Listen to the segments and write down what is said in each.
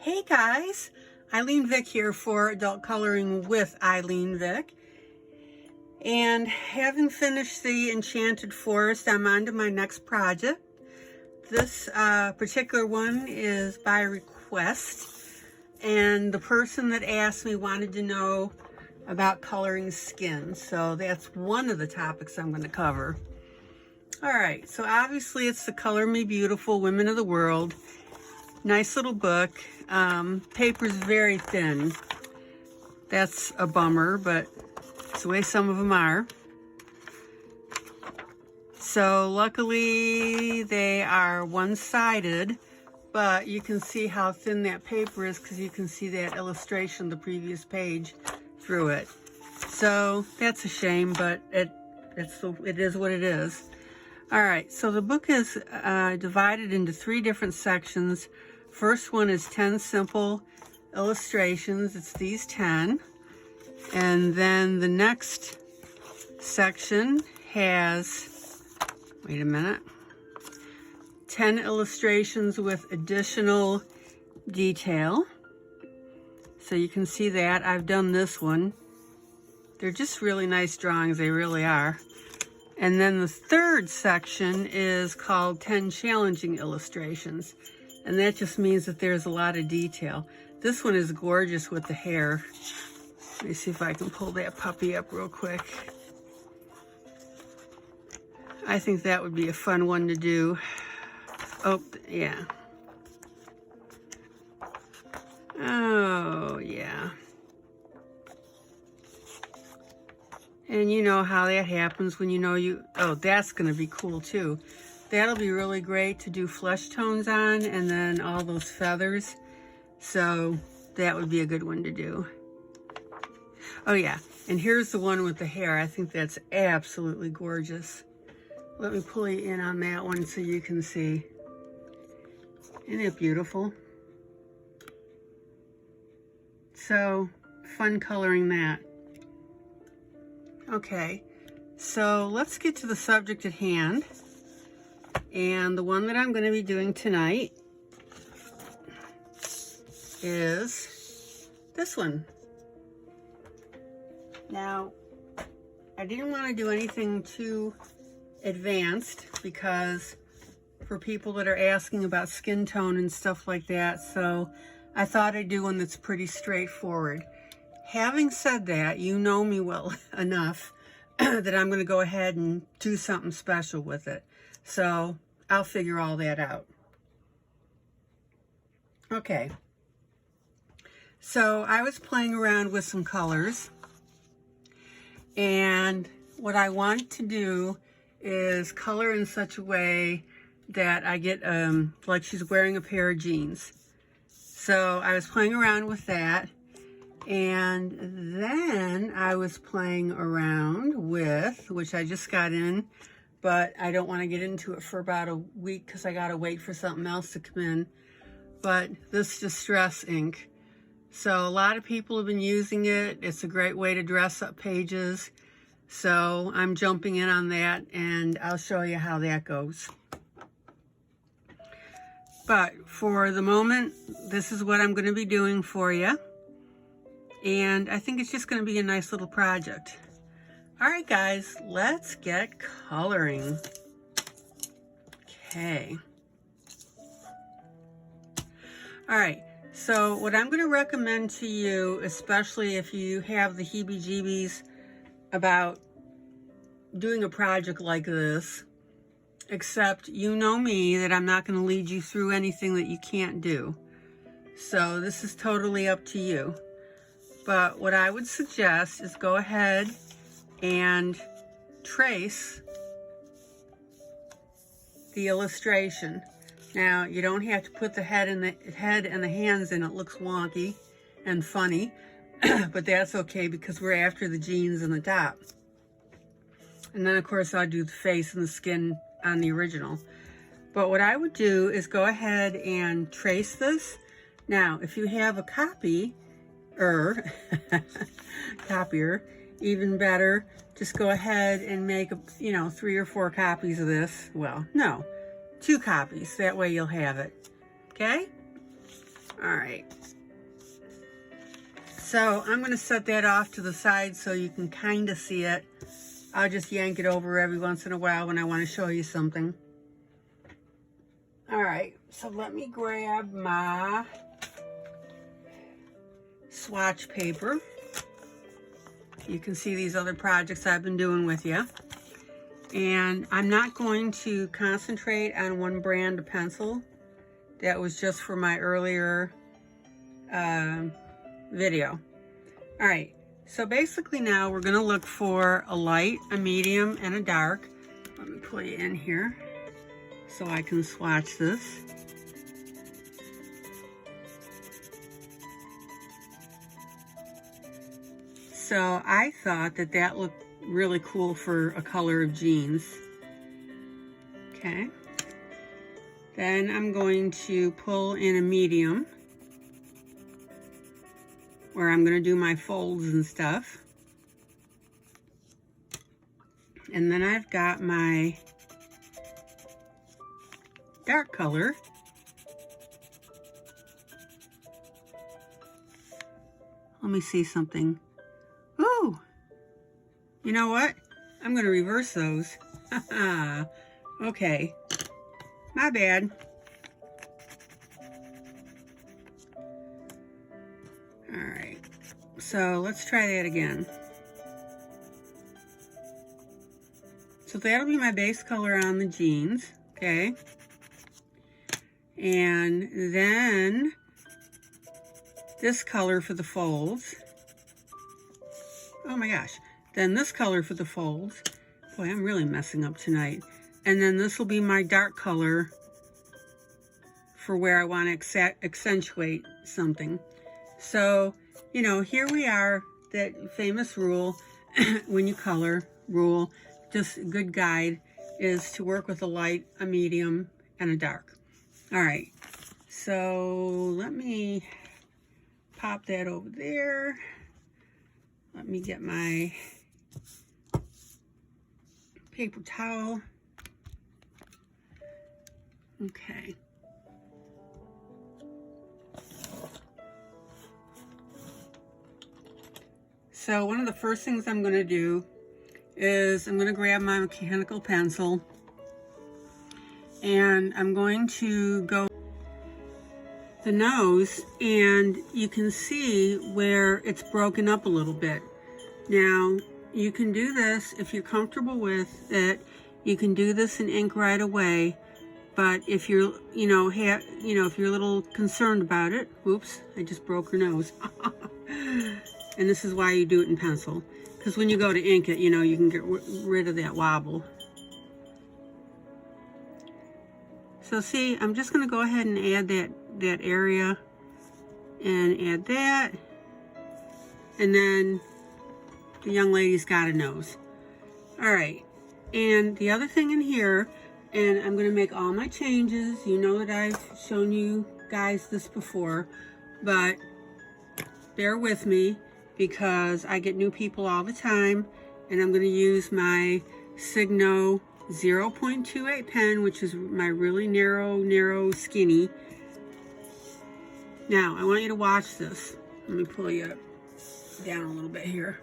Hey guys, ILene Vick here for Adult Coloring with ILene Vick. And having finished the Enchanted Forest, I'm on to my next project. This particular one is by request, and the person that asked me wanted to know about coloring skin. So that's one of the topics I'm going to cover. All right, so obviously it's the Color Me Beautiful Women of the World. Nice little book. Paper's very thin. That's a bummer, but it's the way some of them are. So luckily they are one-sided, but you can see how thin that paper is because you can see that illustration, the previous page, through it. So that's a shame, but it is what it is. All right, so the book is divided into 3 different sections. First one is 10 simple illustrations. It's these 10. And then the next section has, wait a minute, 10 illustrations with additional detail. So you can see that. I've done this one. They're just really nice drawings, they really are. And then the third section is called 10 challenging illustrations. And that just means that there's a lot of detail. This one is gorgeous with the hair. Let me see if I can pull that puppy up real quick. I think that would be a fun one to do. Oh, yeah. Oh, yeah. And you know how that happens when you know oh, that's going to be cool too. That'll be really great to do flesh tones on, and then all those feathers. So that would be a good one to do. Oh yeah, and here's the one with the hair. I think that's absolutely gorgeous. Let me pull you in on that one so you can see. Isn't it beautiful? So fun coloring that. Okay, so let's get to the subject at hand. And the one that I'm going to be doing tonight is this one. Now, I didn't want to do anything too advanced because for people that are asking about skin tone and stuff like that, so I thought I'd do one that's pretty straightforward. Having said that, you know me well enough that I'm going to go ahead and do something special with it. So I'll figure all that out. Okay. So I was playing around with some colors. And what I want to do is color in such a way that I get like she's wearing a pair of jeans. So I was playing around with that. And then I was playing around with, which I just got in, but I don't want to get into it for about a week because I got to wait for something else to come in. But this Distress ink. So a lot of people have been using it. It's a great way to dress up pages. So I'm jumping in on that, and I'll show you how that goes. But for the moment, this is what I'm going to be doing for you. And I think it's just going to be a nice little project. All right, guys, let's get coloring. Okay. All right, so what I'm going to recommend to you, especially if you have the heebie-jeebies about doing a project like this, except you know me that I'm not going to lead you through anything that you can't do. So this is totally up to you. But what I would suggest is go ahead and trace the illustration. Now, you don't have to put the head and the hands in. It looks wonky and funny, but that's okay because we're after the jeans and the top. And then, of course, I'll do the face and the skin on the original. But what I would do is go ahead and trace this. Now, if you have a copier, even better, just go ahead and make, 3 or 4 copies of this. Well, no, 2 copies. That way you'll have it. Okay? All right. So I'm going to set that off to the side so you can kind of see it. I'll just yank it over every once in a while when I want to show you something. All right, so let me grab my swatch paper. You can see these other projects I've been doing with you. And I'm not going to concentrate on one brand of pencil. That was just for my earlier video. All right, so basically now we're gonna look for a light, a medium, and a dark. Let me put you in here so I can swatch this. So I thought that that looked really cool for a color of jeans. Okay. Then I'm going to pull in a medium where I'm going to do my folds and stuff. And then I've got my dark color. Let me see something. Ooh! You know what? I'm going to reverse those. Okay. My bad. All right. So let's try that again. So that'll be my base color on the jeans. Okay. And then this color for the folds. Oh my gosh. Then this color for the folds. Boy, I'm really messing up tonight. And then this will be my dark color for where I want to accentuate something. So, you know, here we are, that famous rule, when you color rule, just a good guide is to work with a light, a medium, and a dark. All right, so let me pop that over there. Let me get my paper towel. Okay. So one of the first things I'm going to do is I'm going to grab my mechanical pencil and I'm going to go the nose, and you can see where it's broken up a little bit. Now you can do this if you're comfortable with it. You can do this in ink right away. But if you're, if you're a little concerned about it, oops, I just broke her nose. And this is why you do it in pencil. Because when you go to ink it, you can get rid of that wobble. So see, I'm just going to go ahead and add that area and add that. And then the young lady's got a nose. All right. And the other thing in here, and I'm going to make all my changes. You know that I've shown you guys this before, but bear with me because I get new people all the time, and I'm going to use my Signo 0.28 pen, which is my really narrow, skinny. Now, I want you to watch this. Let me pull you down a little bit here.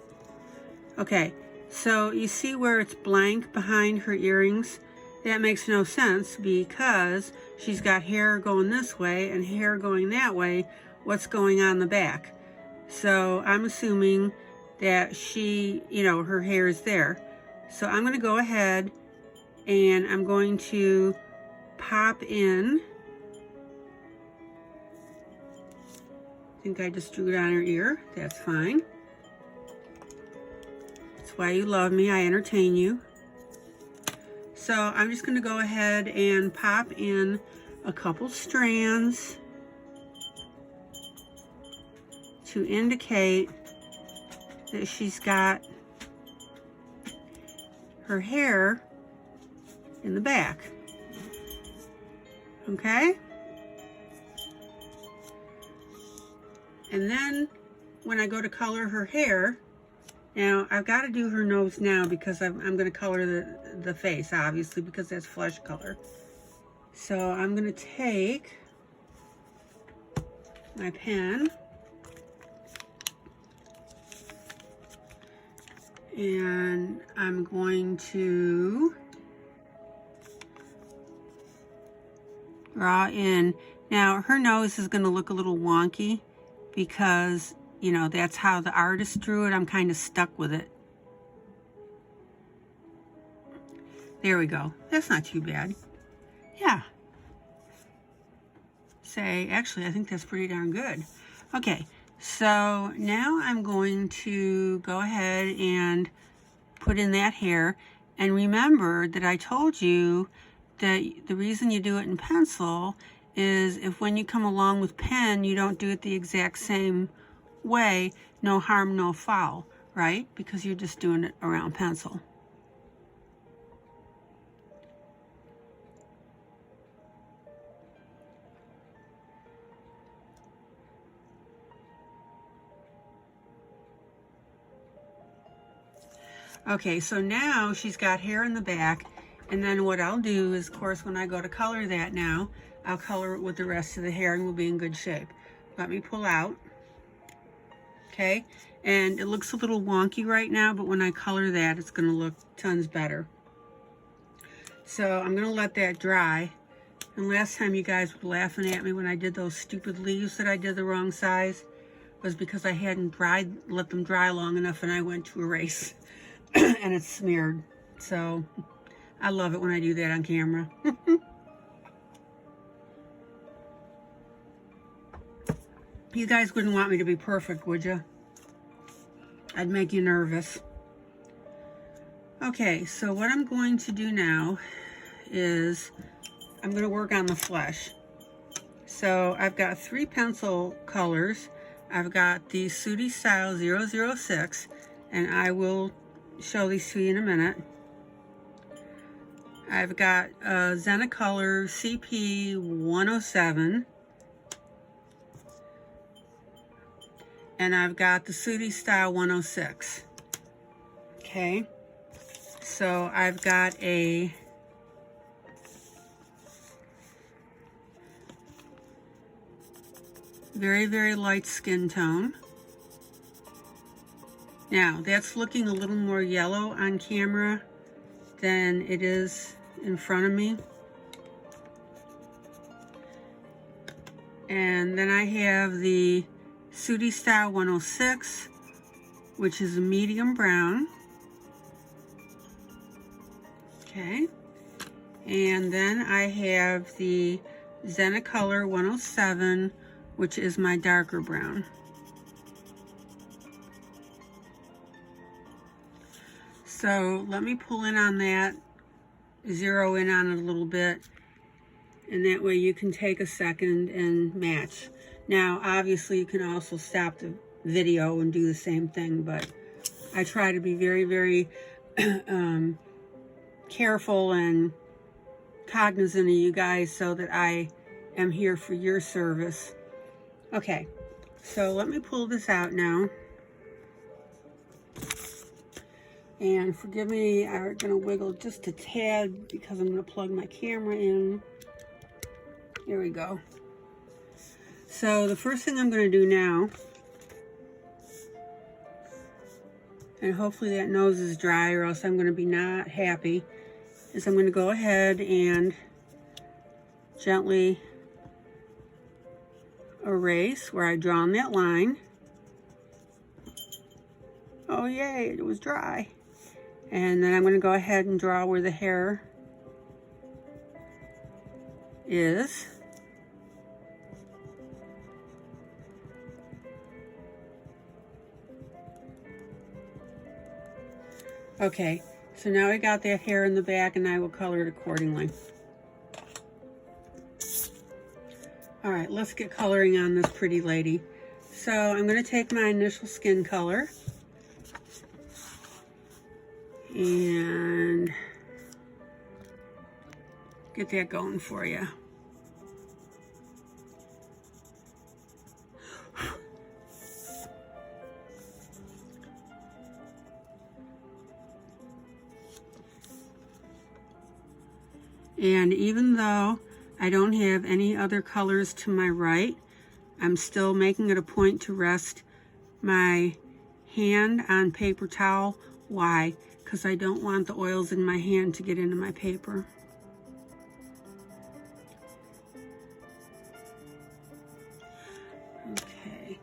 Okay, so you see where it's blank behind her earrings? That makes no sense because she's got hair going this way and hair going that way. What's going on in the back? So I'm assuming that she, her hair is there. So I'm going to go ahead and I'm going to pop in. I think I just drew it on her ear. That's fine. That's why you love me. I entertain you. So I'm just going to go ahead and pop in a couple strands to indicate that she's got her hair in the back. Okay? And then when I go to color her hair, now I've got to do her nose now because I'm going to color the face, obviously, because that's flesh color. So I'm going to take my pen And I'm going to draw in. Now her nose is going to look a little wonky because, you know, that's how the artist drew it. I'm kind of stuck with it. There we go. That's not too bad. Yeah. Actually, I think that's pretty darn good. Okay, so now I'm going to go ahead and put in that hair. And remember that I told you that the reason you do it in pencil is if when you come along with pen, you don't do it the exact same way, no harm, no foul, right? Because you're just doing it around pencil. Okay, so now she's got hair in the back, and then what I'll do is, of course, when I go to color that now, I'll color it with the rest of the hair and we'll be in good shape. Let me pull out. Okay, and it looks a little wonky right now, but when I color that, it's going to look tons better. So I'm going to let that dry. And last time you guys were laughing at me when I did those stupid leaves that I did the wrong size was because I hadn't let them dry long enough, and I went to erase. And it's smeared. So I love it when I do that on camera. You guys wouldn't want me to be perfect, would you? I'd make you nervous. Okay, so what I'm going to do now is I'm going to work on the flesh. So I've got 3 pencil colors. I've got the Sooty Style 006, and I will show these to you in a minute. I've got Zenicolor CP 107, and I've got the Sooty Style 106. Okay, so I've got a very, very light skin tone. Now, that's looking a little more yellow on camera than it is in front of me. And then I have the Sooty Style 106, which is a medium brown. Okay. And then I have the Zenicolor 107, which is my darker brown. So let me pull in on that, zero in on it a little bit, and that way you can take a second and match. Now, obviously, you can also stop the video and do the same thing, but I try to be very, very careful and cognizant of you guys so that I am here for your service. Okay, so let me pull this out now. And forgive me, I'm going to wiggle just a tad because I'm going to plug my camera in. There we go. So the first thing I'm going to do now, and hopefully that nose is dry or else I'm going to be not happy, is I'm going to go ahead and gently erase where I drawn that line. Oh yay, it was dry. And then I'm going to go ahead and draw where the hair is. Okay, so now I got that hair in the back and I will color it accordingly. All right, let's get coloring on this pretty lady. So I'm going to take my initial skin color and get that going for you. And even though I don't have any other colors to my right, I'm still making it a point to rest my hand on paper towel Why? Because I don't want the oils in my hand to get into my paper. Okay,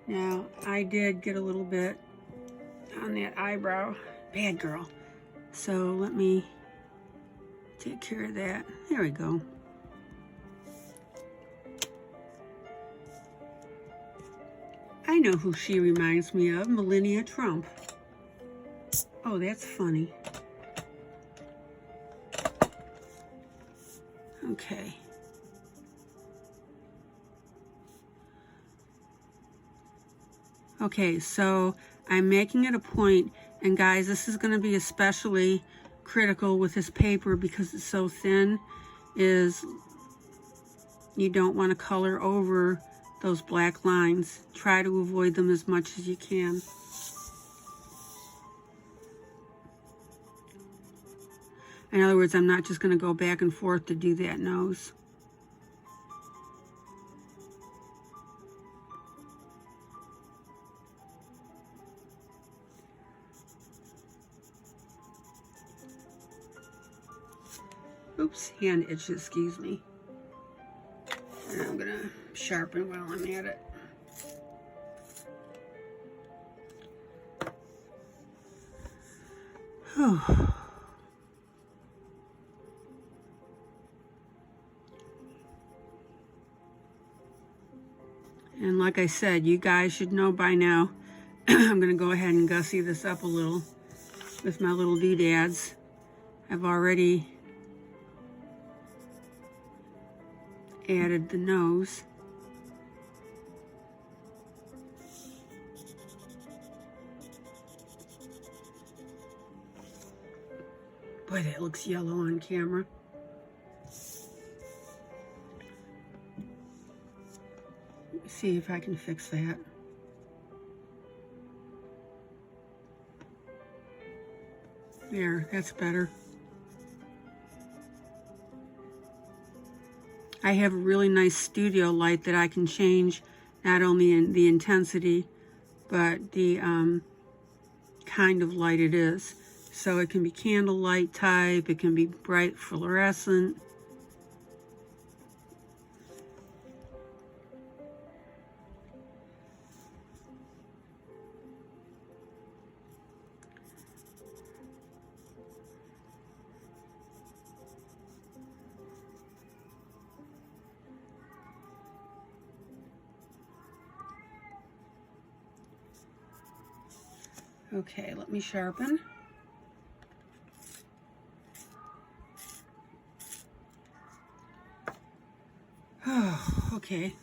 now I did get a little bit on that eyebrow. Bad girl. So let me take care of that. There we go. I know who she reminds me of, Melania Trump. Oh, that's funny. Okay. Okay, so I'm making it a point, and guys, this is going to be especially critical with this paper because it's so thin, is you don't want to color over those black lines. Try to avoid them as much as you can. In other words, I'm not just going to go back and forth to do that nose. Oops, hand itches, excuse me. And I'm going to sharpen while I'm at it. Whew. And like I said, you guys should know by now, I'm going to go ahead and gussy this up a little with my little doodads. I've already added the nose. Boy, that looks yellow on camera. Let me see if I can fix that. There, that's better. I have a really nice studio light that I can change not only in the intensity, but the kind of light it is. So it can be candlelight type, it can be bright fluorescent. Okay, let me sharpen. Oh, okay.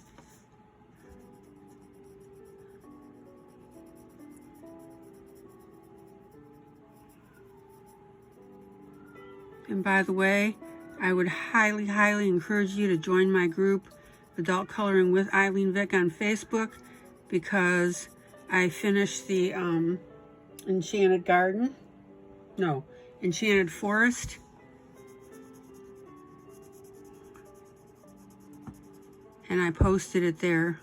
And by the way, I would highly, highly encourage you to join my group, Adult Coloring with ILene Vick on Facebook, because I finished the Enchanted Garden. No, Enchanted Forest. And I posted it there.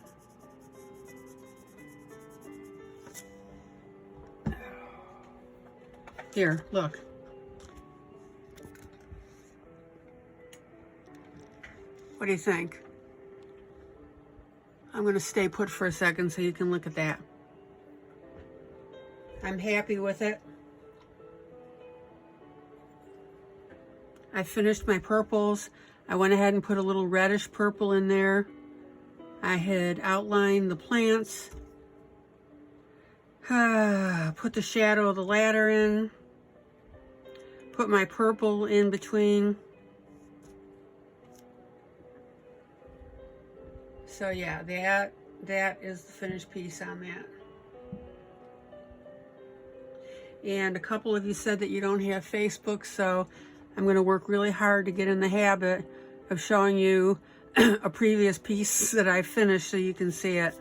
Here, look. What do you think? I'm going to stay put for a second so you can look at that. I'm happy with it. I finished my purples. I went ahead and put a little reddish purple in there. I had outlined the plants. Put the shadow of the ladder in. Put my purple in between. So yeah, that is the finished piece on that. And a couple of you said that you don't have Facebook, so I'm going to work really hard to get in the habit of showing you a previous piece that I finished so you can see it.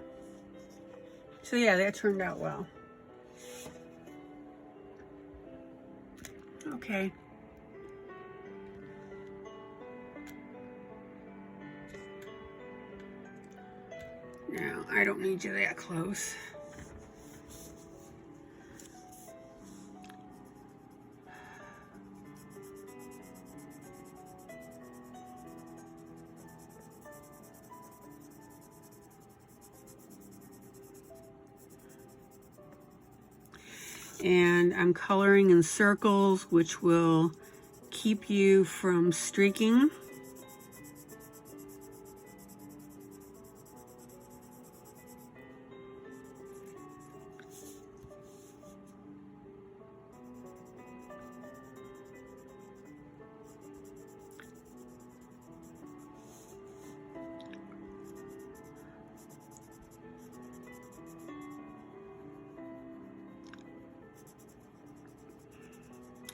So yeah, that turned out well. Okay. Now, I don't need you that close. And I'm coloring in circles, which will keep you from streaking.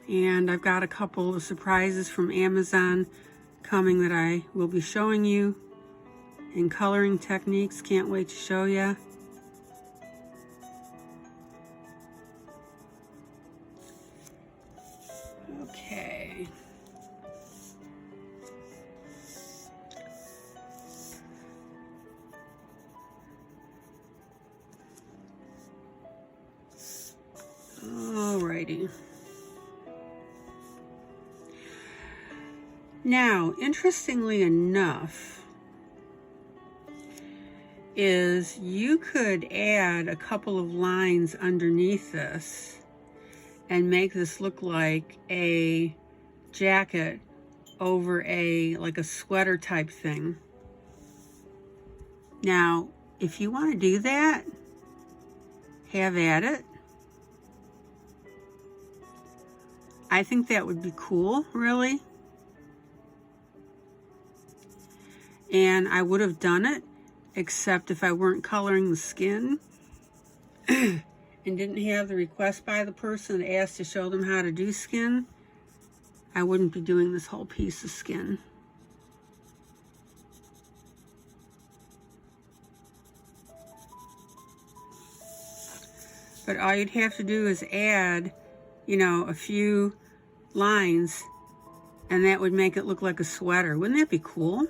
And I've got a couple of surprises from Amazon coming that I will be showing you in coloring techniques. Can't wait to show you. Okay. Alrighty. Now, interestingly enough, is you could add a couple of lines underneath this and make this look like a jacket over like a sweater type thing. Now, if you want to do that, have at it. I think that would be cool, really. And I would have done it, except if I weren't coloring the skin and didn't have the request by the person that asked to show them how to do skin, I wouldn't be doing this whole piece of skin. But all you'd have to do is add, you know, a few lines, and that would make it look like a sweater. Wouldn't that be cool?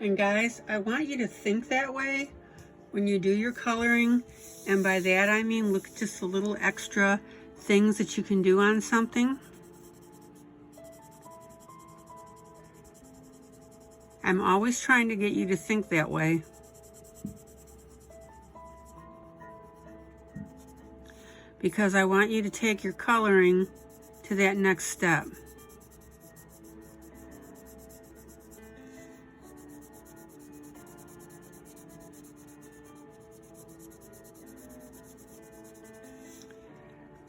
And guys, I want you to think that way when you do your coloring. And by that I mean look at just the little extra things that you can do on something. I'm always trying to get you to think that way. Because I want you to take your coloring to that next step.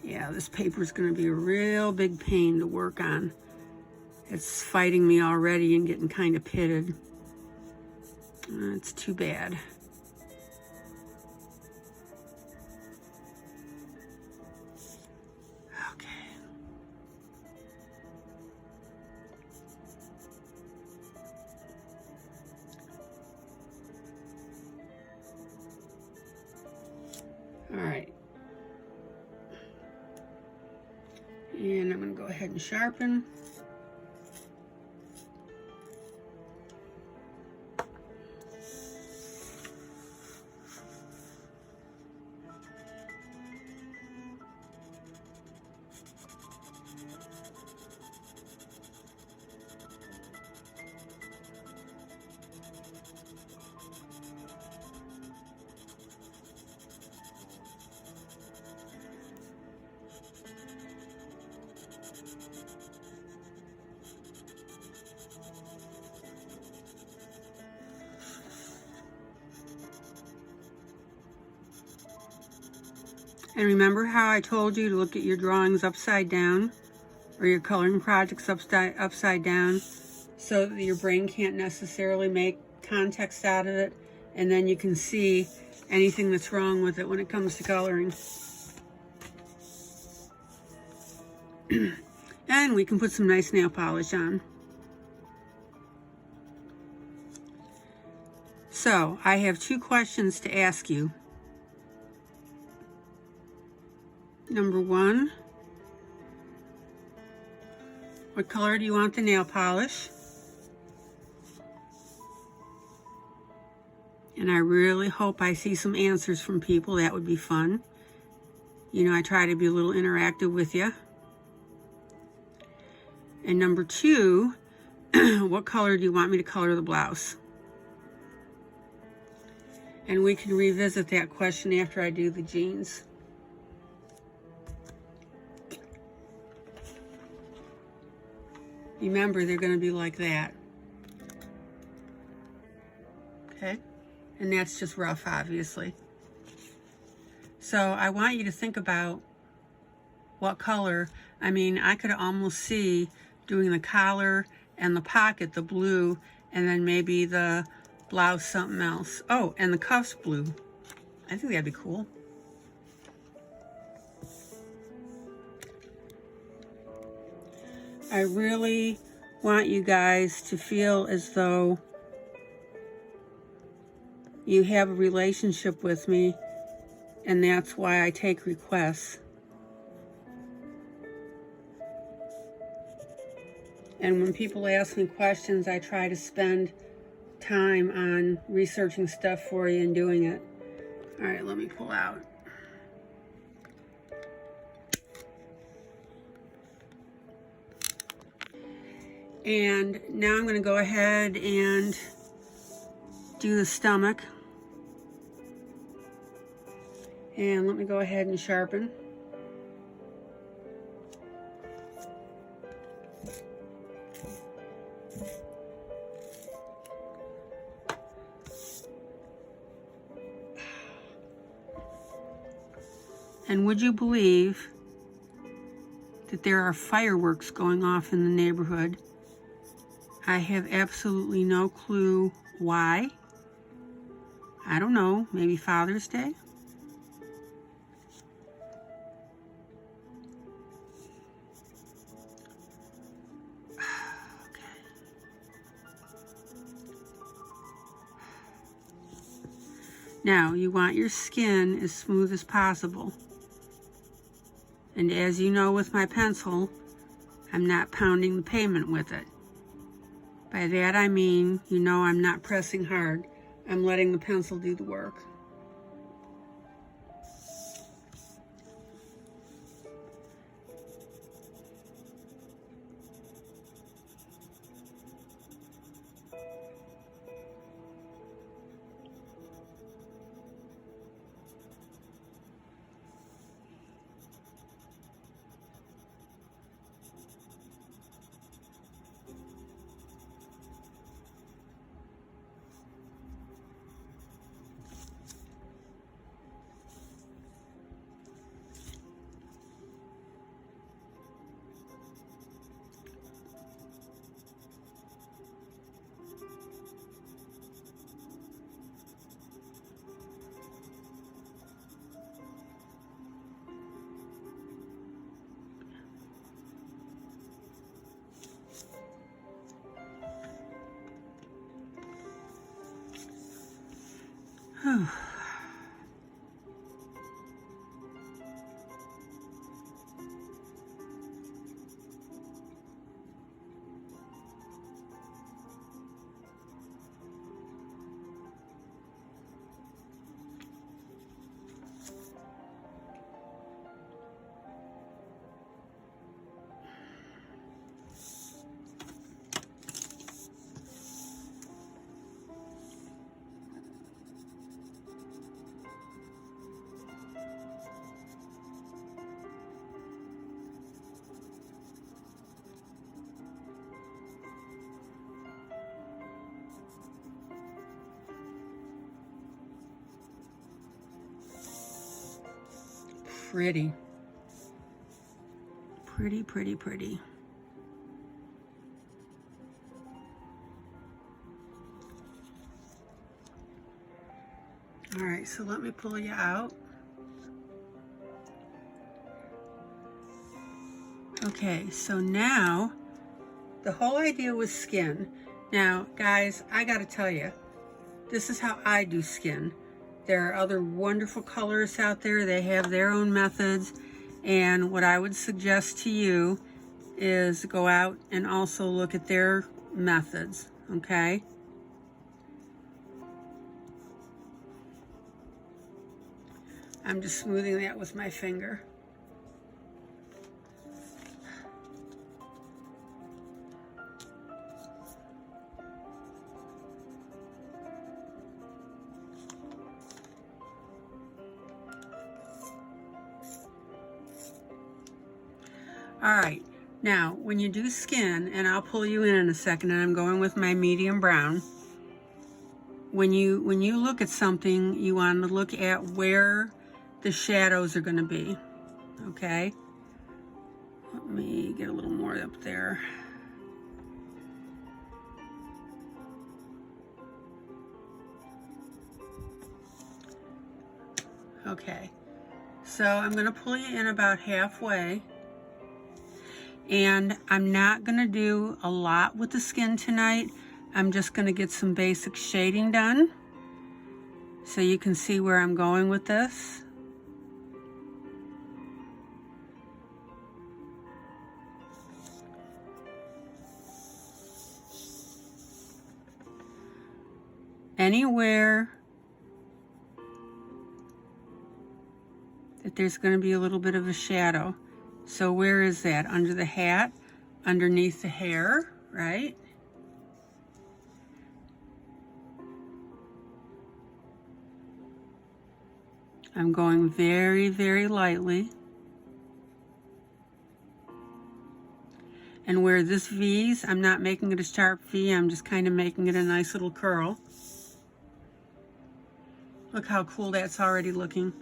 Yeah, this paper is going to be a real big pain to work on. It's fighting me already and getting kind of pitted. It's too bad. Okay. All right. And I'm going to go ahead and sharpen. And remember how I told you to look at your drawings upside down, or your coloring projects upside down, so that your brain can't necessarily make context out of it, and then you can see anything that's wrong with it when it comes to coloring. And we can put some nice nail polish on. So, I have 2 questions to ask you. Number 1, what color do you want the nail polish? And I really hope I see some answers from people. That would be fun. You know, I try to be a little interactive with you. And number 2, what color do you want me to color the blouse? And we can revisit that question after I do the jeans. Remember, they're going to be like that. Okay? And that's just rough, obviously. So I want you to think about what color. I mean, I could almost see doing the collar and the pocket, the blue, and then maybe the blouse something else. Oh, and the cuffs blue. I think that'd be cool. I really want you guys to feel as though you have a relationship with me, and that's why I take requests. And when people ask me questions, I try to spend time on researching stuff for you and doing it. All right, let me pull out. And now I'm going to go ahead and do the stomach. And let me go ahead and sharpen. And would you believe that there are fireworks going off in the neighborhood? I have absolutely no clue why. I don't know, maybe Father's Day? Now, you want your skin as smooth as possible. And as you know with my pencil, I'm not pounding the pavement with it. By that I mean, you know, I'm not pressing hard. I'm letting the pencil do the work. Whew. Pretty. Pretty, pretty, pretty. All right, so let me pull you out. Okay, so now the whole idea was skin. Now, guys, I gotta tell you, this is how I do skin. There are other wonderful colorists out there. They have their own methods. And what I would suggest to you is go out and also look at their methods, okay? I'm just smoothing that with my finger. All right, now when you do skin, and I'll pull you in a second, and I'm going with my medium brown. When you look at something, you want to look at where the shadows are going to be, okay? Let me get a little more up there. Okay, so I'm going to pull you in about halfway, and I'm not going to do a lot with the skin tonight. I'm just going to get some basic shading done so you can see where I'm going with this. Anywhere that there's going to be a little bit of a shadow. So where is that? Under the hat, underneath the hair, right? I'm going very, very lightly. And where this V's, I'm not making it a sharp V, I'm just kind of making it a nice little curl. Look how cool that's already looking.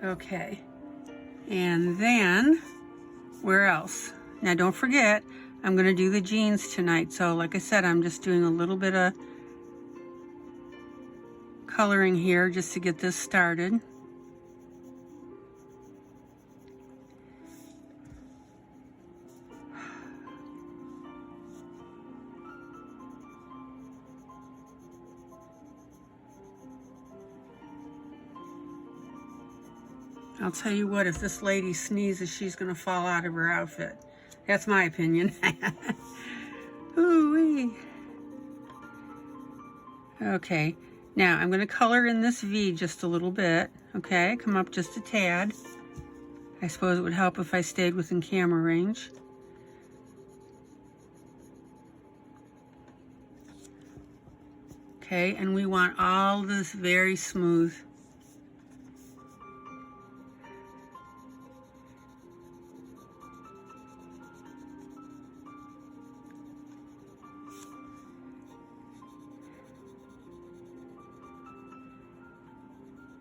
Okay, and then where else? Now don't forget, I'm going to do the jeans tonight. So like I said, I'm just doing a little bit of coloring here just to get this started. I'll tell you what, if this lady sneezes, she's going to fall out of her outfit. That's my opinion. Ooh-wee. Okay, now I'm going to color in this V just a little bit. Okay, come up just a tad. I suppose it would help if I stayed within camera range. Okay, and we want all this very smooth.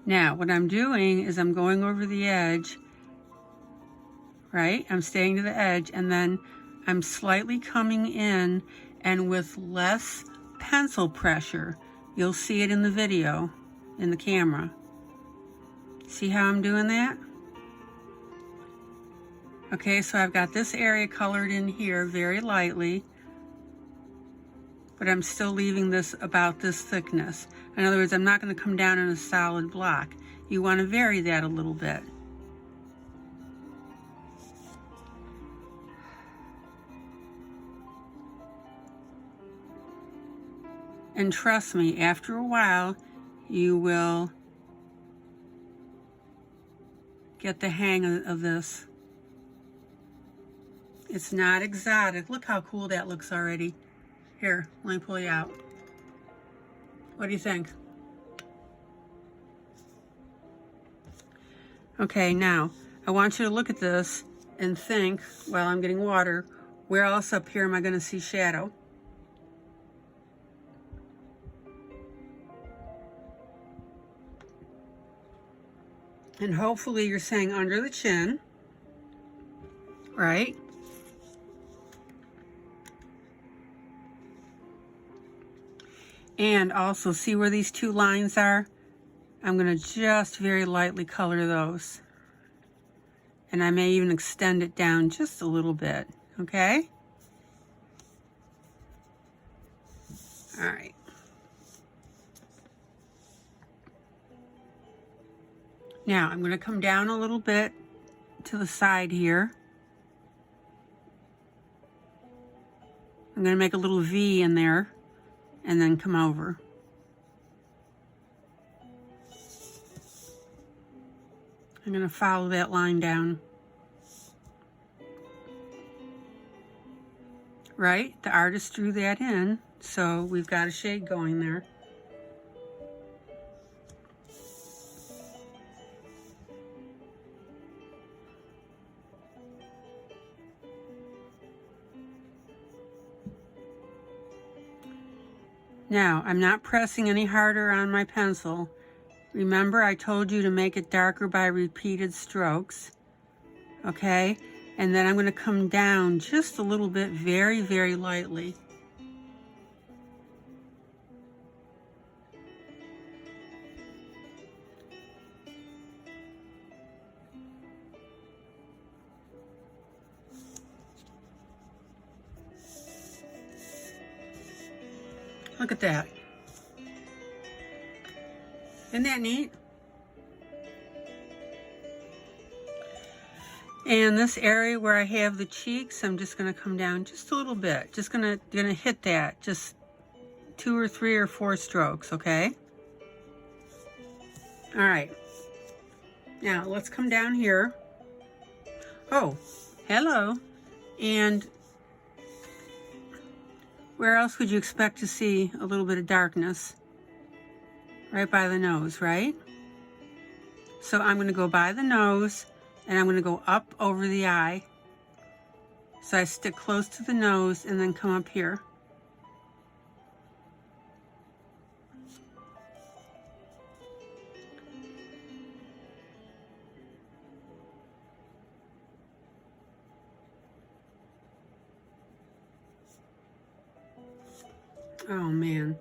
Now, what I'm doing is I'm going over the edge, right? I'm staying to the edge, and then I'm slightly coming in, and with less pencil pressure. You'll see it in the video, in the camera. See how I'm doing that? Okay, so I've got this area colored in here very lightly, but I'm still leaving this about this thickness. In other words, I'm not going to come down in a solid block. You want to vary that a little bit. And trust me, after a while, you will get the hang of this. It's not exotic. Look how cool that looks already. Here, let me pull you out. What do you think? Okay, now, I want you to look at this and think, while I'm getting water, where else up here am I going to see shadow? And hopefully you're saying under the chin, right? And also, see where these two lines are? I'm going to just very lightly color those. And I may even extend it down just a little bit, okay? All right. Now, I'm going to come down a little bit to the side here. I'm going to make a little V in there and then come over. I'm going to follow that line down. right? The artist drew that in, so we've got a shade going there. Now, I'm not pressing any harder on my pencil. Remember, I told you to make it darker by repeated strokes, okay? And then I'm going to come down just a little bit, very, very lightly. Look at that. Isn't that neat? And this area where I have the cheeks, I'm just going to come down just a little bit. Just gonna hit that, just 2 or 3 or 4 strokes, okay? All right. Now let's come down here. Oh, hello. And where else would you expect to see a little bit of darkness? Right by the nose, right? So I'm going to go by the nose, and I'm going to go up over the eye. So I stick close to the nose and then come up here. Oh man,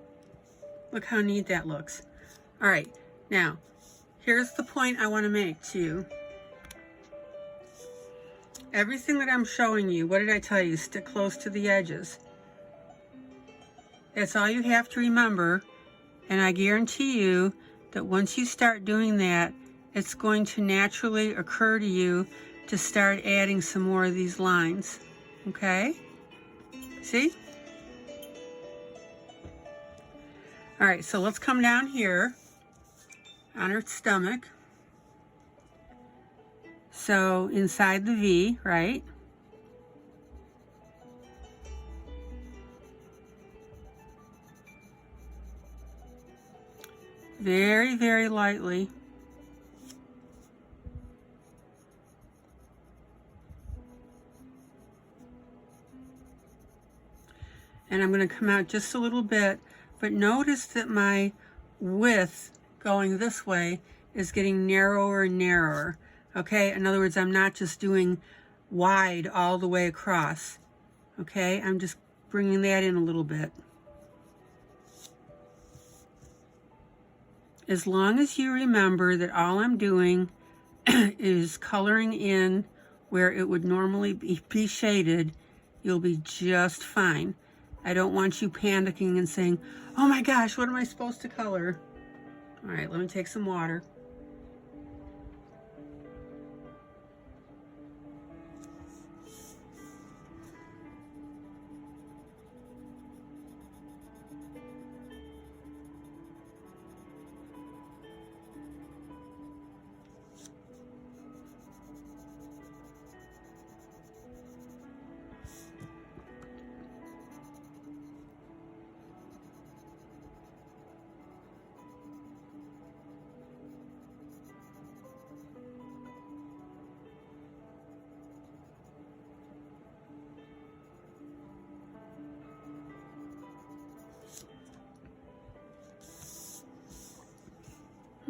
look how neat that looks. All right, now here's the point I want to make to you. Everything that I'm showing you, what did I tell you? Stick close to the edges. That's all you have to remember, and I guarantee you that once you start doing that, it's going to naturally occur to you to start adding some more of these lines, okay? See? All right, so let's come down here on her stomach. So inside the V, right? Very, very lightly. And I'm going to come out just a little bit, but notice that my width going this way is getting narrower and narrower. Okay, in other words, I'm not just doing wide all the way across. Okay, I'm just bringing that in a little bit. As long as you remember that all I'm doing is coloring in where it would normally be shaded, you'll be just fine. I don't want you panicking and saying, oh my gosh, what am I supposed to color? All right, let me take some water.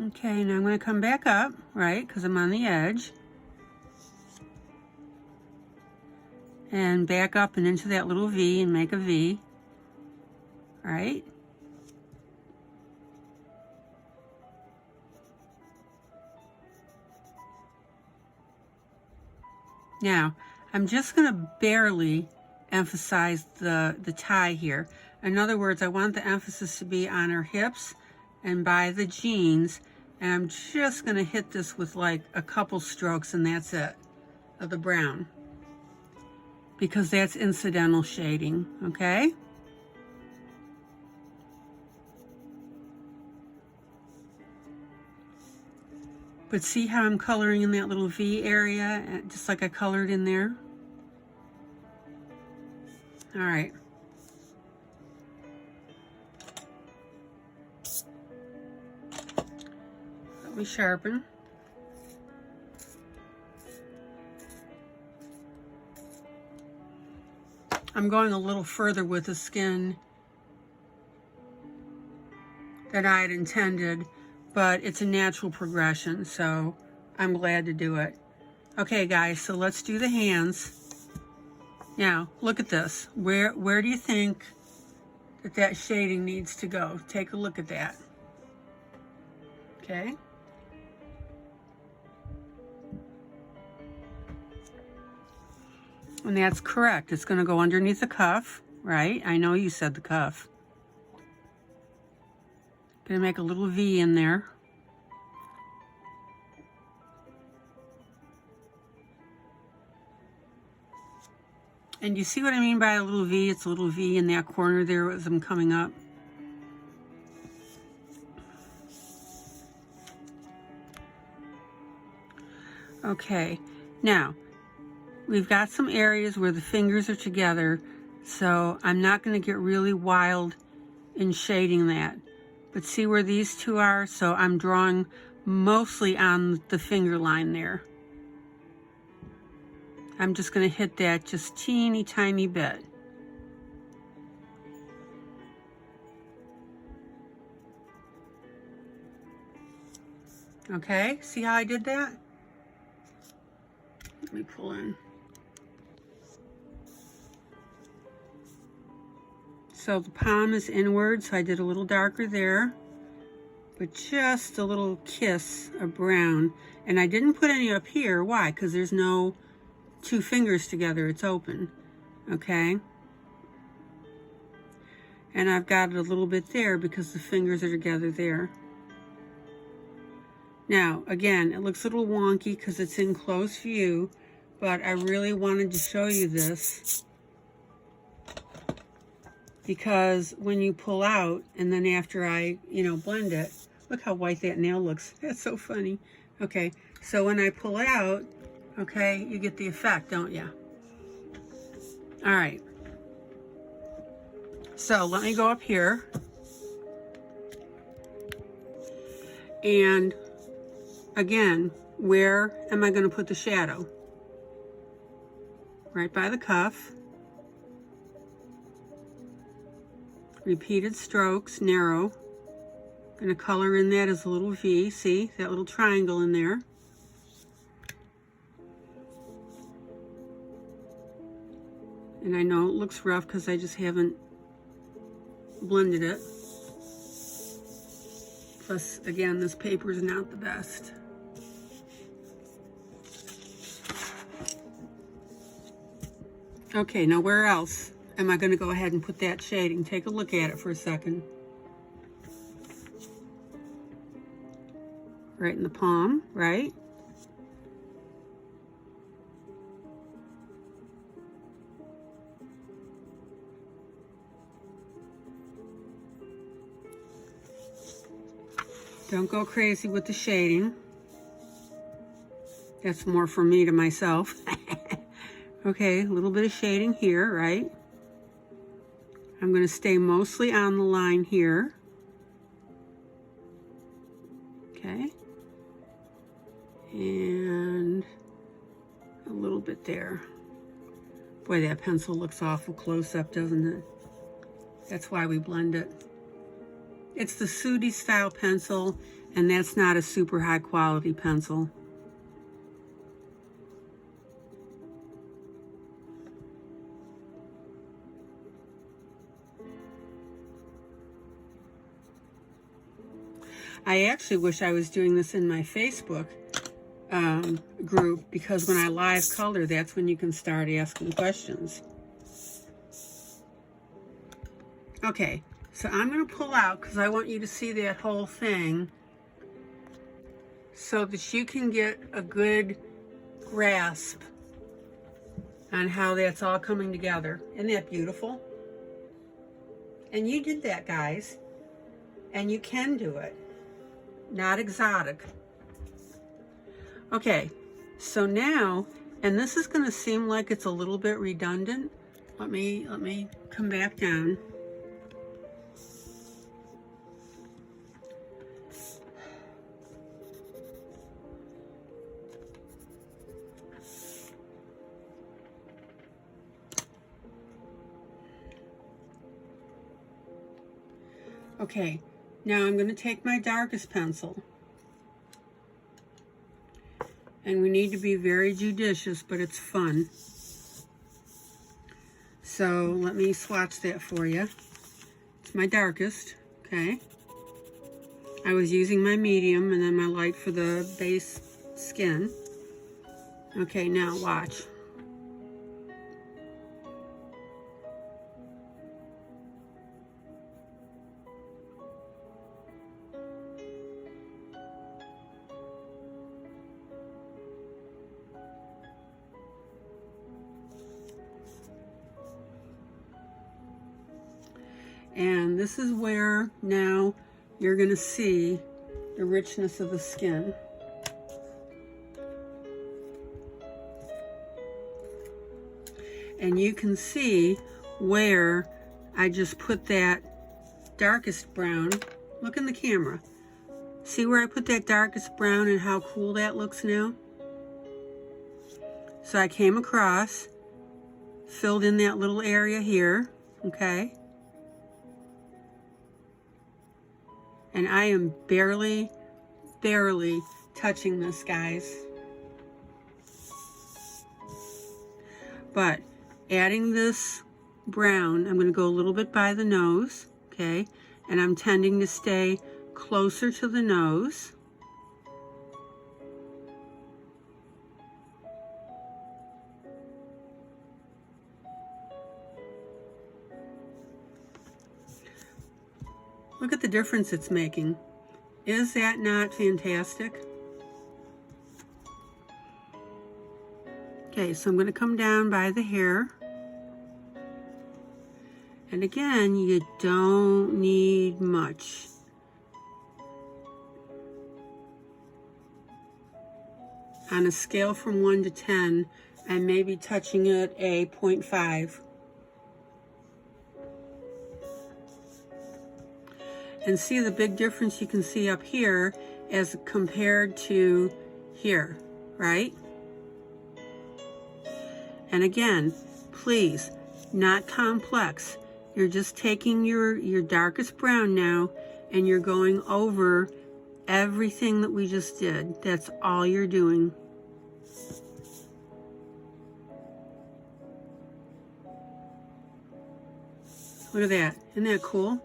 Okay, now I'm going to come back up, right, because I'm on the edge. And back up and into that little V and make a V, right? Now, I'm just going to barely emphasize the tie here. In other words, I want the emphasis to be on her hips and by the jeans, and I'm just going to hit this with like a couple strokes, and that's it, of the brown, because that's incidental shading, okay? But see how I'm coloring in that little V area, just like I colored in there? All right. Let me sharpen. I'm going a little further with the skin than I had intended, but it's a natural progression, so I'm glad to do it. Okay, guys, so let's do the hands. Now, look at this. Where do you think that shading needs to go? Take a look at that. Okay. And that's correct. It's going to go underneath the cuff, right? I know you said the cuff. Going to make a little V in there. And you see what I mean by a little V? It's a little V in that corner there as I'm coming up. Okay, now we've got some areas where the fingers are together, so I'm not going to get really wild in shading that. But see where these two are? So I'm drawing mostly on the finger line there. I'm just going to hit that just teeny tiny bit. Okay, see how I did that? Let me pull in. So the palm is inward, so I did a little darker there, but just a little kiss of brown. And I didn't put any up here. Why? Because there's no two fingers together. It's open. Okay? And I've got it a little bit there because the fingers are together there. Now, again, it looks a little wonky because it's in close view, but I really wanted to show you this because when you pull out and then after I, blend it, look how white that nail looks. That's so funny. Okay, so when I pull it out, okay, you get the effect, don't you? All right. So let me go up here. And again, where am I going to put the shadow? Right by the cuff. Repeated strokes, narrow. Going to color in that as a little V. See that little triangle in there. And I know it looks rough because I just haven't blended it. Plus, again, this paper is not the best. Okay, now where else am I going to go ahead and put that shading? Take a look at it for a second. Right in the palm, right? Don't go crazy with the shading. That's more for me to myself. Okay, a little bit of shading here, right? I'm going to stay mostly on the line here. Okay. And a little bit there. Boy, that pencil looks awful close up, doesn't it? That's why we blend it. It's the Sudi style pencil, and that's not a super high quality pencil. I actually wish I was doing this in my Facebook group, because when I live color, that's when you can start asking questions. Okay, so I'm going to pull out because I want you to see that whole thing so that you can get a good grasp on how that's all coming together. Isn't that beautiful? And you did that, guys, and you can do it. Not exotic. Okay, so now, and this is going to seem like it's a little bit redundant, let me come back down. Okay, now I'm going to take my darkest pencil, and we need to be very judicious, but it's fun. So let me swatch that for you. It's my darkest, okay? I was using my medium and then my light for the base skin. Okay, now watch. And this is where now you're going to see the richness of the skin. And you can see where I just put that darkest brown. Look in the camera. See where I put that darkest brown and how cool that looks now? So I came across, filled in that little area here, okay? And I am barely touching this, guys. But adding this brown, I'm going to go a little bit by the nose, okay? And I'm tending to stay closer to the nose. Look at the difference it's making. Is that not fantastic? Okay, so I'm going to come down by the hair. And again, you don't need much. On a scale from 1 to 10, I may be touching it a 0.5. And see the big difference you can see up here as compared to here, right? And again, please, not complex. You're just taking your darkest brown now and you're going over everything that we just did. That's all you're doing. Look at that. Isn't that cool?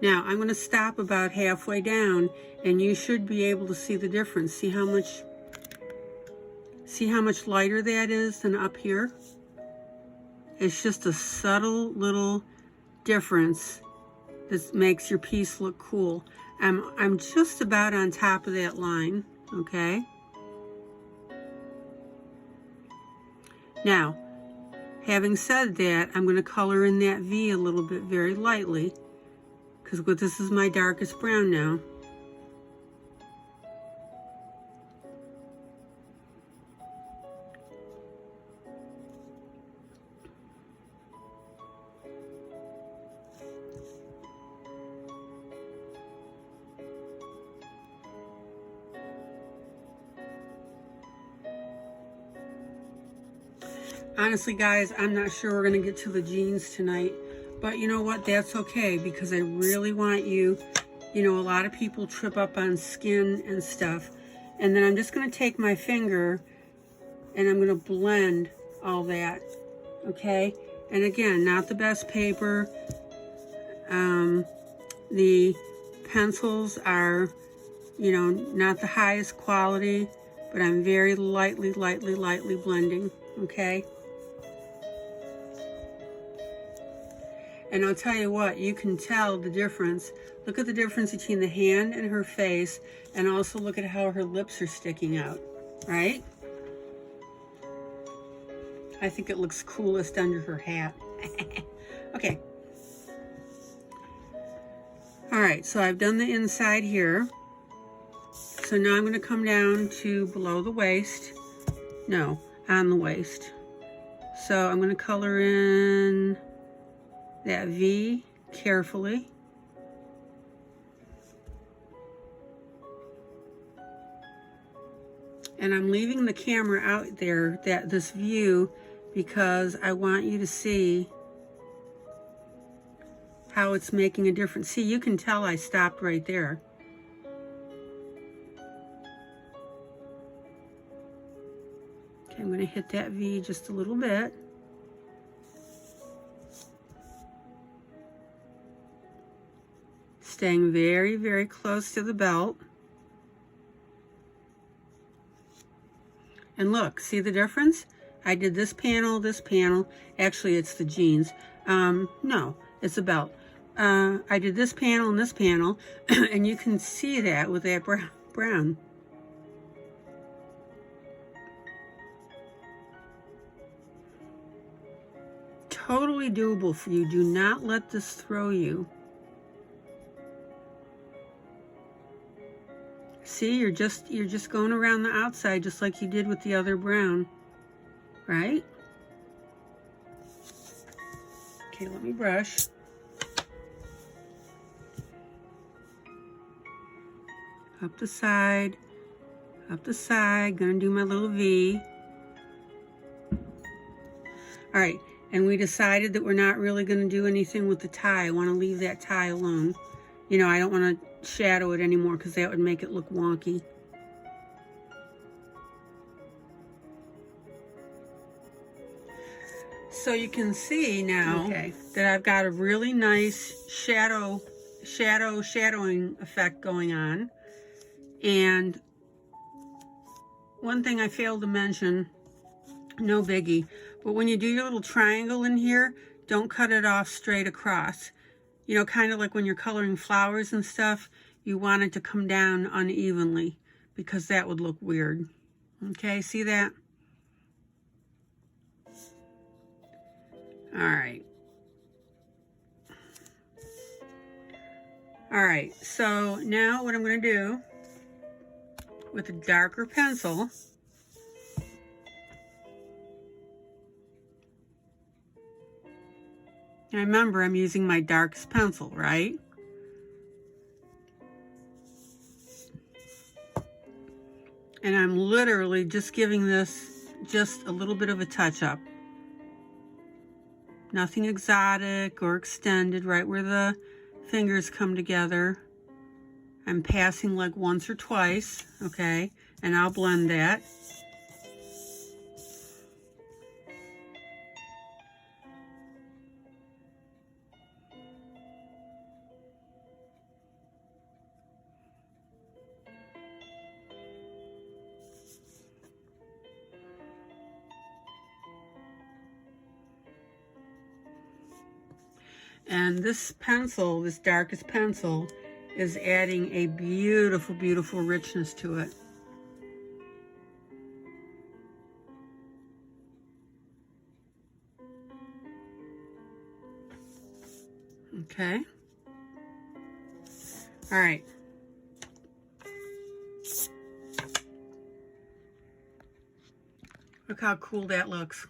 Now, I'm going to stop about halfway down, and you should be able to see the difference. See how much lighter that is than up here? It's just a subtle little difference that makes your piece look cool. I'm just about on top of that line, okay? Now, having said that, I'm going to color in that V a little bit very lightly, because this is my darkest brown now. Honestly, guys, I'm not sure we're going to get to the jeans tonight. But you know what? That's okay, because I really want you, a lot of people trip up on skin and stuff. And then I'm just going to take my finger and I'm going to blend all that, okay? And again, not the best paper. The pencils are, not the highest quality, but I'm very lightly blending, okay? And I'll tell you what, you can tell the difference. Look at the difference between the hand and her face, and also look at how her lips are sticking out, right? I think it looks coolest under her hat. Okay. All right, so I've done the inside here. So now I'm going to come down to below the waist. No, on the waist. So I'm going to color in that V carefully. And I'm leaving the camera out there, this view, because I want you to see how it's making a difference. See, you can tell I stopped right there. Okay, I'm going to hit that V just a little bit. Staying very, very close to the belt. And look, see the difference? I did this panel. Actually, it's the jeans. No, it's a belt. I did this panel and this panel, and you can see that with that brown. Totally doable for you. Do not let this throw you. See, you're just going around the outside just like you did with the other brown, right? Okay, let me brush. Up the side, gonna do my little V. All right, and we decided that we're not really gonna do anything with the tie. I wanna leave that tie alone. You know, I don't wanna shadow it anymore because that would make it look wonky. So you can see now that I've got a really nice shadowing effect going on. And one thing I failed to mention, no biggie, but when you do your little triangle in here, don't cut it off straight across. You know, kind of like when you're coloring flowers and stuff, you want it to come down unevenly because that would look weird. Okay, see that? All right. All right, so now what I'm going to do with a darker pencil, and remember I'm using my darkest pencil, right? And I'm literally just giving this just a little bit of a touch-up. Nothing exotic or extended, right where the fingers come together. I'm passing like once or twice, okay? And I'll blend that. And this pencil, this darkest pencil, is adding a beautiful, beautiful richness to it. Okay. All right. Look how cool that looks.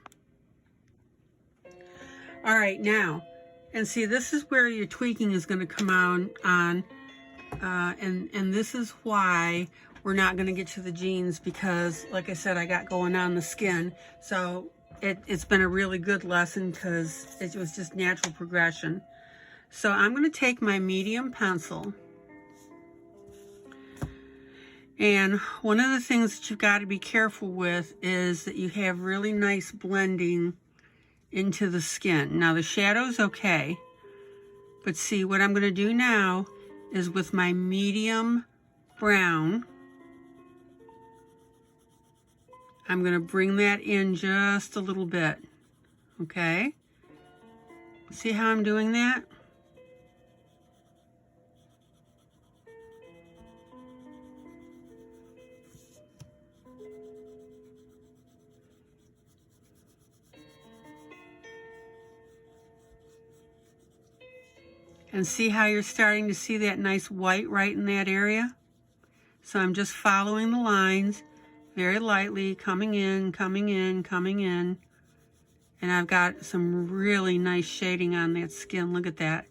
All right, now, and see, this is where your tweaking is going to come on, and this is why we're not going to get to the jeans, because, like I said, I got going on the skin. So it's been a really good lesson because it was just natural progression. So I'm going to take my medium pencil. And one of the things that you've got to be careful with is that you have really nice blending into the skin. Now the shadow's okay, but see what I'm going to do now is with my medium brown, I'm going to bring that in just a little bit, okay? See how I'm doing that? And see how you're starting to see that nice white right in that area? So I'm just following the lines very lightly, coming in, coming in, coming in. And I've got some really nice shading on that skin. Look at that.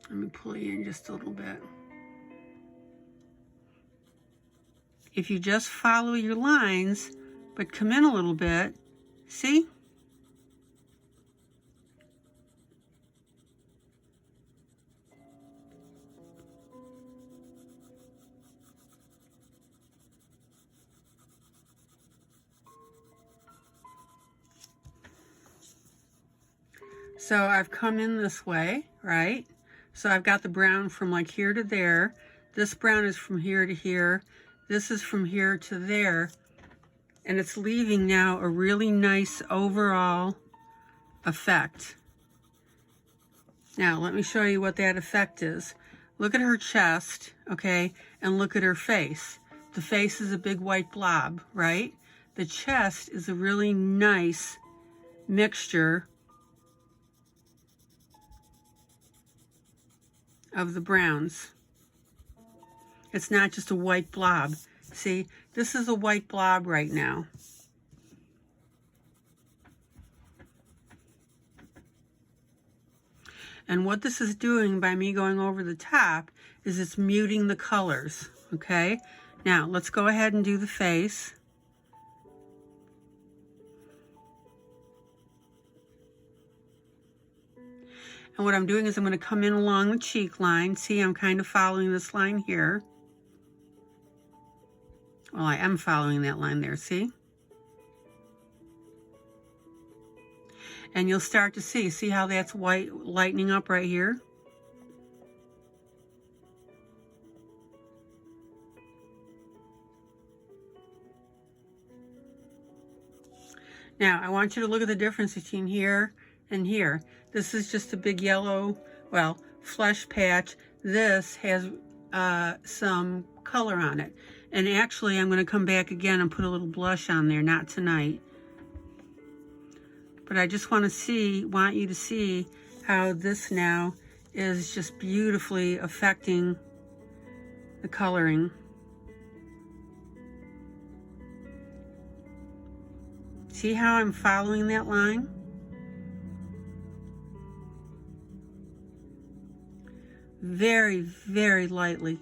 Let me pull you in just a little bit. If you just follow your lines, but come in a little bit, see? So I've come in this way, right? So I've got the brown from like here to there. This brown is from here to here. This is from here to there. And it's leaving now a really nice overall effect. Now, let me show you what that effect is. Look at her chest, okay? And look at her face. The face is a big white blob, right? The chest is a really nice mixture of the browns. It's not just a white blob. See, this is a white blob right now. And what this is doing by me going over the top is it's muting the colors, okay? Now, let's go ahead and do the face. And what I'm doing is I'm going to come in along the cheek line. See, I'm kind of following this line here. Well, I am following that line there, see? And you'll start to see how that's white lightening up right here? Now, I want you to look at the difference between here and here. This is just a big yellow, well, flesh patch. This has some color on it. And actually, I'm going to come back again and put a little blush on there, not tonight. But I just want you to see how this now is just beautifully affecting the coloring. See how I'm following that line? Very, very lightly.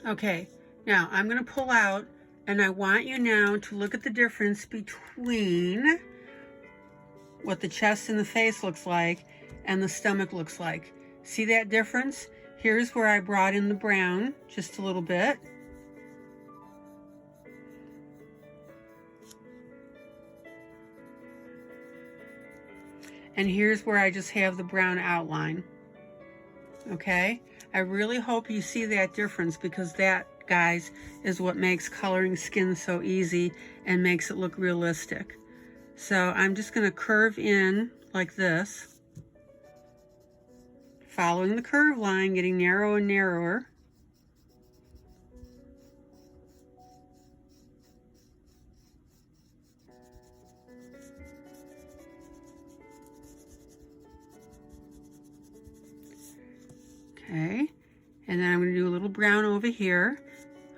Okay, now I'm going to pull out, and I want you now to look at the difference between what the chest and the face looks like and the stomach looks like. See that difference? Here's where I brought in the brown just a little bit. And here's where I just have the brown outline. Okay? I really hope you see that difference, because that, guys, is what makes coloring skin so easy and makes it look realistic. So I'm just going to curve in like this, following the curve line, getting narrower and narrower. Okay, and then I'm going to do a little brown over here.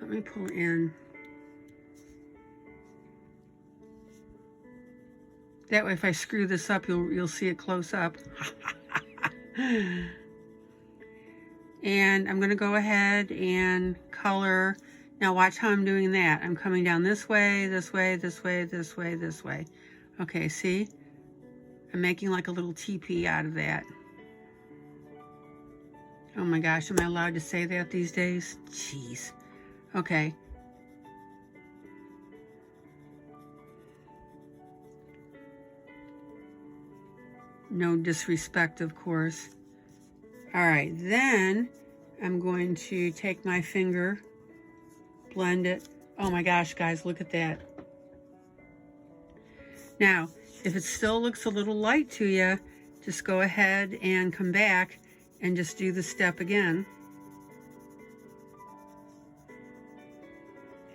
Let me pull in. That way, if I screw this up, you'll see it close up. And I'm going to go ahead and color. Now watch how I'm doing that. I'm coming down this way, this way, this way, this way, this way. Okay, see? I'm making like a little teepee out of that. Oh my gosh, am I allowed to say that these days? Jeez. Okay. No disrespect, of course. All right, then I'm going to take my finger, blend it. Oh my gosh, guys, look at that. Now, if it still looks a little light to you, just go ahead and come back and just do the step again.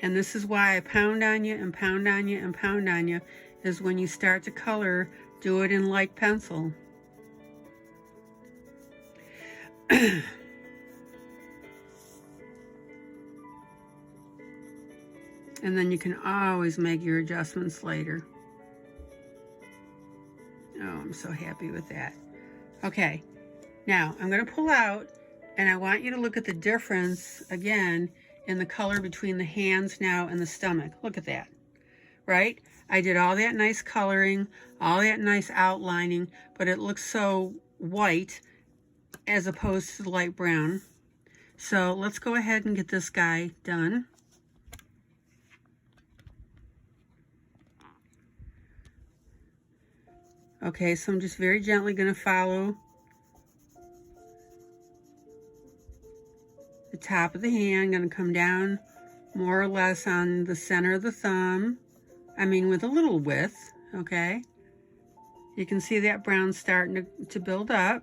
And this is why I pound on you and pound on you and pound on you, is when you start to color, do it in light pencil. And then you can always make your adjustments later. Oh, I'm so happy with that. Okay, now I'm going to pull out, and I want you to look at the difference again in the color between the hands now and the stomach. Look at that, right? I did all that nice coloring, all that nice outlining, but it looks so white as opposed to the light brown. So let's go ahead and get this guy done. Okay, so I'm just very gently going to follow the top of the hand. Going to come down more or less on the center of the thumb. I mean, with a little width, okay? You can see that brown starting to build up.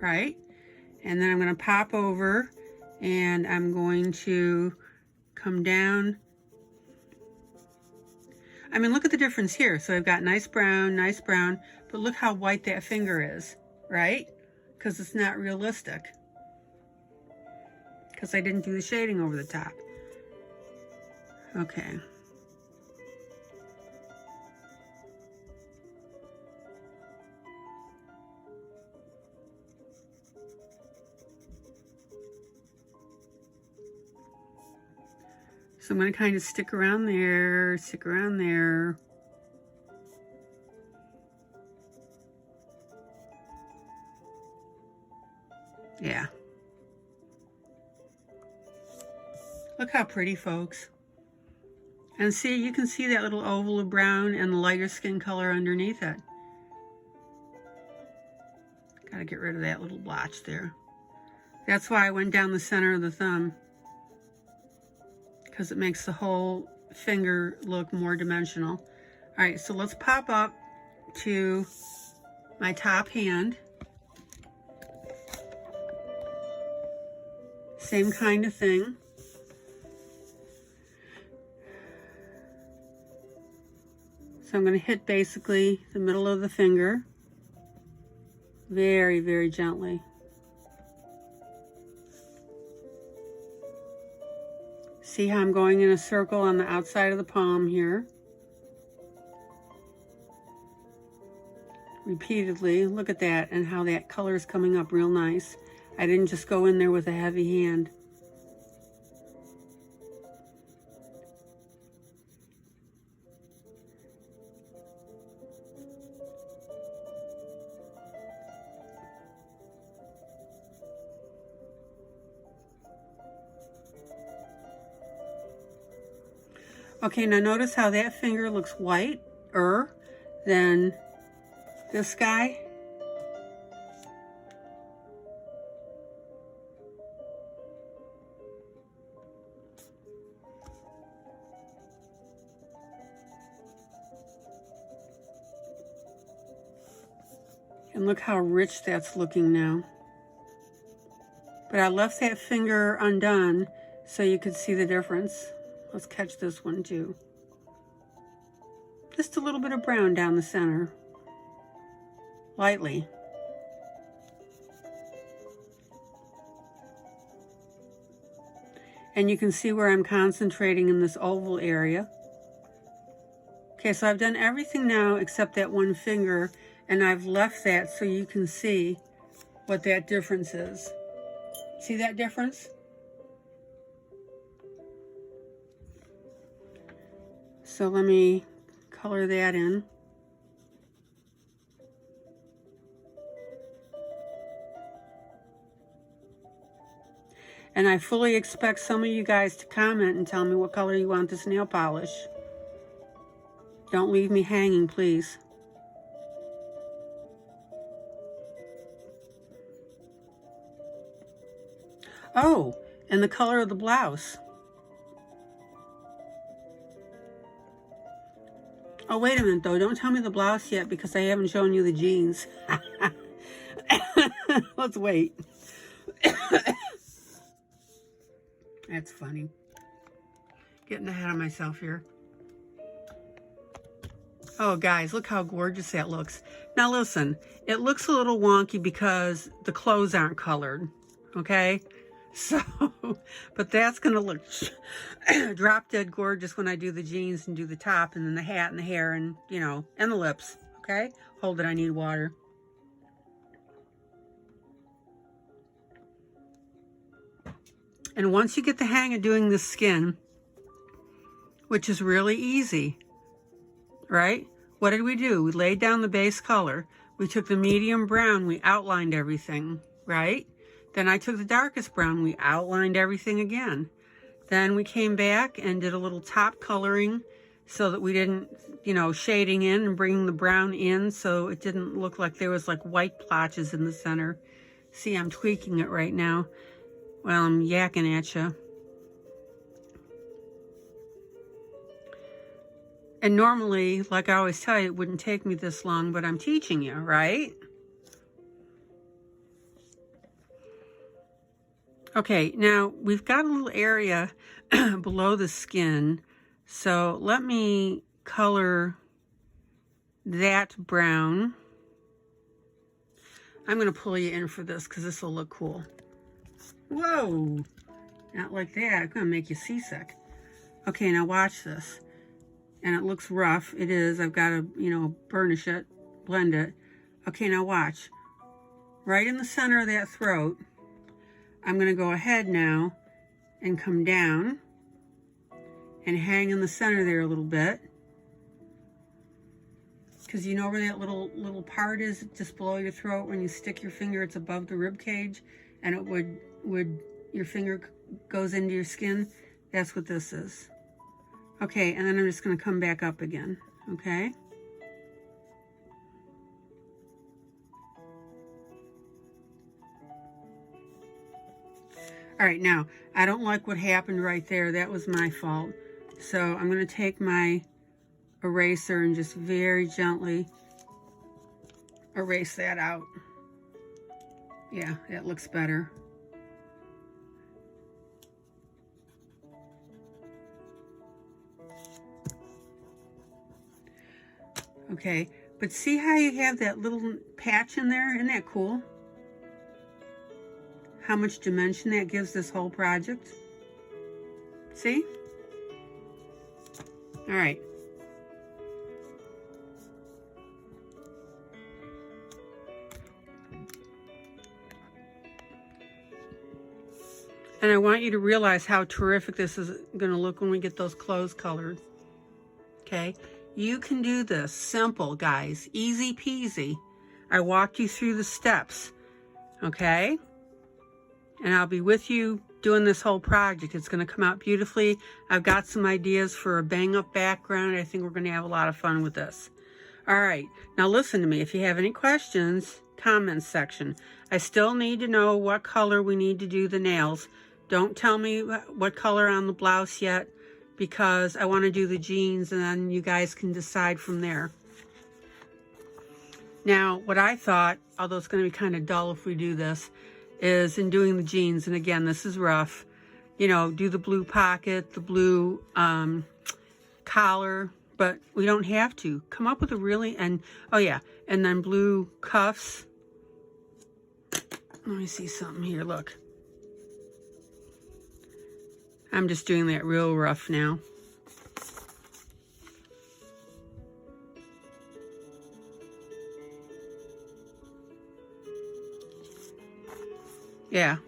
Right? And then I'm going to pop over, and I'm going to come down. I mean, look at the difference here. So I've got nice brown, but look how white that finger is, right? Because it's not realistic. Because I didn't do the shading over the top. Okay. So I'm going to kind of stick around there, Yeah. Look how pretty, folks. And see, you can see that little oval of brown and the lighter skin color underneath it. Gotta get rid of that little blotch there. That's why I went down the center of the thumb, because it makes the whole finger look more dimensional. All right, so let's pop up to my top hand. Same kind of thing. So I'm going to hit basically the middle of the finger very, very gently. See how I'm going in a circle on the outside of the palm here. Repeatedly. Look at that, and how that color is coming up real nice. I didn't just go in there with a heavy hand. Okay, now notice how that finger looks whiter than this guy. And look how rich that's looking now. But I left that finger undone so you could see the difference. Let's catch this one too. Just a little bit of brown down the center. Lightly. And you can see where I'm concentrating in this oval area. Okay, so I've done everything now except that one finger, and I've left that so you can see what that difference is. See that difference? So let me color that in. And I fully expect some of you guys to comment and tell me what color you want this nail polish. Don't leave me hanging, please. Oh, and the color of the blouse. Oh, wait a minute, though. Don't tell me the blouse yet because I haven't shown you the jeans. Let's wait. That's funny. Getting ahead of myself here. Oh, guys, look how gorgeous that looks. Now, listen, it looks a little wonky because the clothes aren't colored, okay? So, but that's going to look drop dead gorgeous when I do the jeans and do the top and then the hat and the hair and, you know, and the lips, okay? Hold it, I need water. And once you get the hang of doing the skin, which is really easy, right? What did we do? We laid down the base color. We took the medium brown, we outlined everything, right? Then I took the darkest brown, we outlined everything again. Then we came back and did a little top coloring so that we didn't, you know, shading in and bringing the brown in so it didn't look like there was like white blotches in the center. See, I'm tweaking it right now. Well, I'm yakking at you. And normally, like I always tell you, it wouldn't take me this long, but I'm teaching you, right? Okay, now we've got a little area below the skin. So let me color that brown. I'm going to pull you in for this because this will look cool. Whoa, not like that. I'm going to make you seasick. Okay, now watch this. And it looks rough. It is. I've got to, you know, burnish it, blend it. Okay, now watch. Right in the center of that throat, I'm going to go ahead now and come down and hang in the center there a little bit. Because you know where that little part is just below your throat when you stick your finger, it's above the rib cage and it would your finger goes into your skin. That's what this is. Okay, and then I'm just going to come back up again, okay? All right, now, I don't like what happened right there. That was my fault. So I'm going to take my eraser and just very gently erase that out. Yeah, that looks better. Okay, but see how you have that little patch in there? Isn't that cool? How much dimension that gives this whole project. See? All right. And I want you to realize how terrific this is going to look when we get those clothes colored. Okay? You can do this. Simple, guys. Easy peasy. I walked you through the steps. Okay? And I'll be with you doing this whole project. It's going to come out beautifully. I've got some ideas for a bang-up background. I think we're going to have a lot of fun with this. All right. Now listen to me. If you have any questions, comments section. I still need to know what color we need to do the nails. Don't tell me what color on the blouse yet because I want to do the jeans and then you guys can decide from there. Now, what I thought, although it's going to be kind of dull if we do this, is in doing the jeans, and again, this is rough, you know, do the blue pocket, the blue collar, but we don't have to. Come up with a really, and oh yeah, and then blue cuffs. Let me see something here, look. I'm just doing that real rough now. Yeah.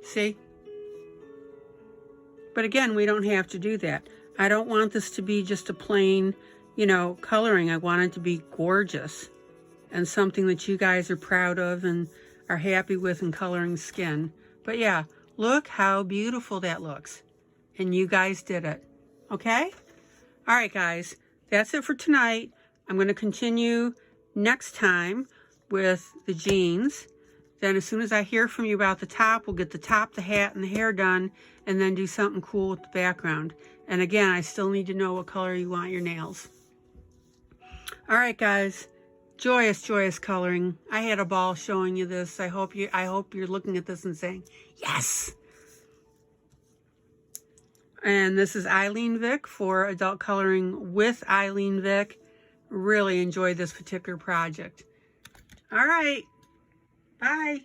See? But again, we don't have to do that. I don't want this to be just a plain, you know, coloring. I want it to be gorgeous and something that you guys are proud of and are happy with in coloring skin. But yeah, look how beautiful that looks. And you guys did it. Okay? All right, guys. that's it for tonight. I'm going to continue next time with the jeans. Then as soon as I hear from you about the top, we'll get the top, the hat, and the hair done, and then do something cool with the background. And again, I still need to know what color you want your nails. All right, guys. Joyous, joyous coloring. I had a ball showing you this. I hope you're looking at this and saying, yes! And this is ILene Vick for Adult Coloring with ILene Vick. Really enjoyed this particular project. All right. Bye.